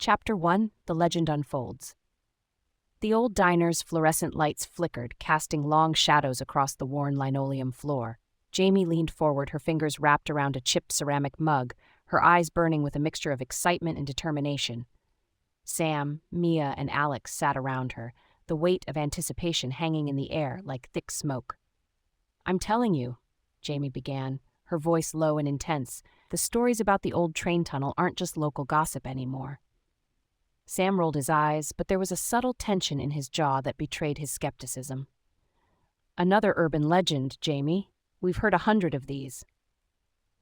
Chapter 1: The Legend Unfolds. The old diner's fluorescent lights flickered, casting long shadows across the worn linoleum floor. Jamie leaned forward, her fingers wrapped around a chipped ceramic mug, her eyes burning with a mixture of excitement and determination. Sam, Mia, and Alex sat around her, the weight of anticipation hanging in the air like thick smoke. "I'm telling you," Jamie began, her voice low and intense, "the stories about the old train tunnel aren't just local gossip anymore." Sam rolled his eyes, but there was a subtle tension in his jaw that betrayed his skepticism. "Another urban legend, Jamie. We've heard 100 of these."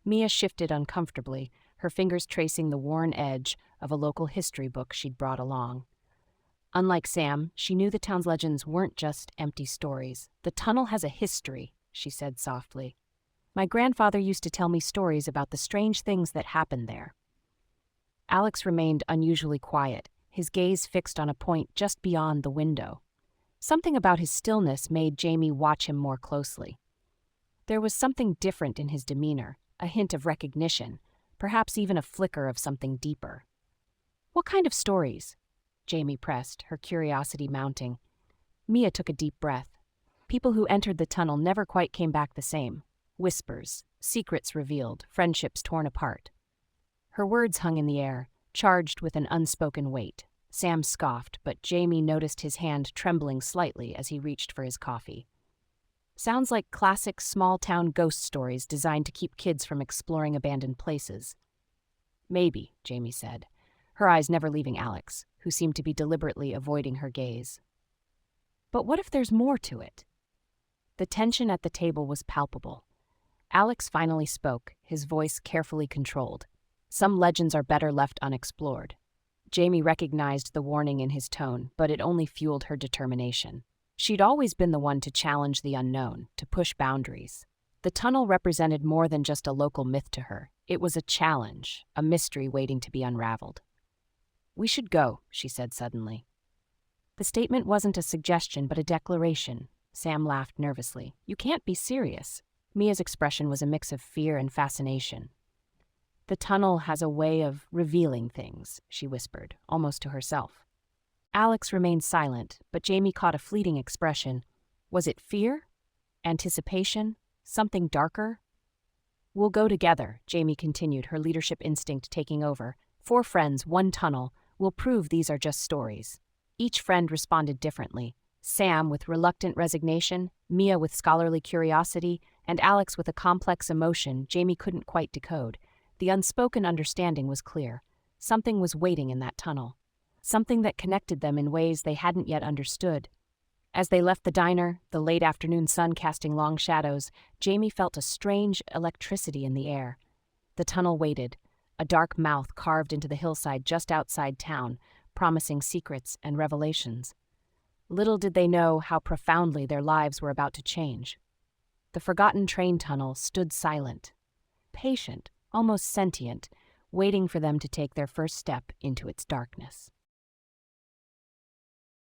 Mia shifted uncomfortably, her fingers tracing the worn edge of a local history book she'd brought along. Unlike Sam, she knew the town's legends weren't just empty stories. "The tunnel has a history," she said softly. "My grandfather used to tell me stories about the strange things that happened there." Alex remained unusually quiet, his gaze fixed on a point just beyond the window. Something about his stillness made Jamie watch him more closely. There was something different in his demeanor, a hint of recognition, perhaps even a flicker of something deeper. "What kind of stories?" Jamie pressed, her curiosity mounting. Mia took a deep breath. "People who entered the tunnel never quite came back the same. Whispers, secrets revealed, friendships torn apart." Her words hung in the air, charged with an unspoken weight. Sam scoffed, but Jamie noticed his hand trembling slightly as he reached for his coffee. "Sounds like classic small-town ghost stories designed to keep kids from exploring abandoned places." "Maybe," Jamie said, her eyes never leaving Alex, who seemed to be deliberately avoiding her gaze. "But what if there's more to it?" The tension at the table was palpable. Alex finally spoke, his voice carefully controlled. "Some legends are better left unexplored." Jamie recognized the warning in his tone, but it only fueled her determination. She'd always been the one to challenge the unknown, to push boundaries. The tunnel represented more than just a local myth to her. It was a challenge, a mystery waiting to be unraveled. "We should go," she said suddenly. The statement wasn't a suggestion, but a declaration. Sam laughed nervously. "You can't be serious." Mia's expression was a mix of fear and fascination. "The tunnel has a way of revealing things," she whispered, almost to herself. Alex remained silent, but Jamie caught a fleeting expression. Was it fear? Anticipation? Something darker? "We'll go together," Jamie continued, her leadership instinct taking over. "4 friends, 1 tunnel. We'll prove these are just stories." Each friend responded differently. Sam with reluctant resignation, Mia with scholarly curiosity, and Alex with a complex emotion Jamie couldn't quite decode. The unspoken understanding was clear. Something was waiting in that tunnel. Something that connected them in ways they hadn't yet understood. As they left the diner, the late afternoon sun casting long shadows, Jamie felt a strange electricity in the air. The tunnel waited, a dark mouth carved into the hillside just outside town, promising secrets and revelations. Little did they know how profoundly their lives were about to change. The forgotten train tunnel stood silent, patient, almost sentient, waiting for them to take their first step into its darkness.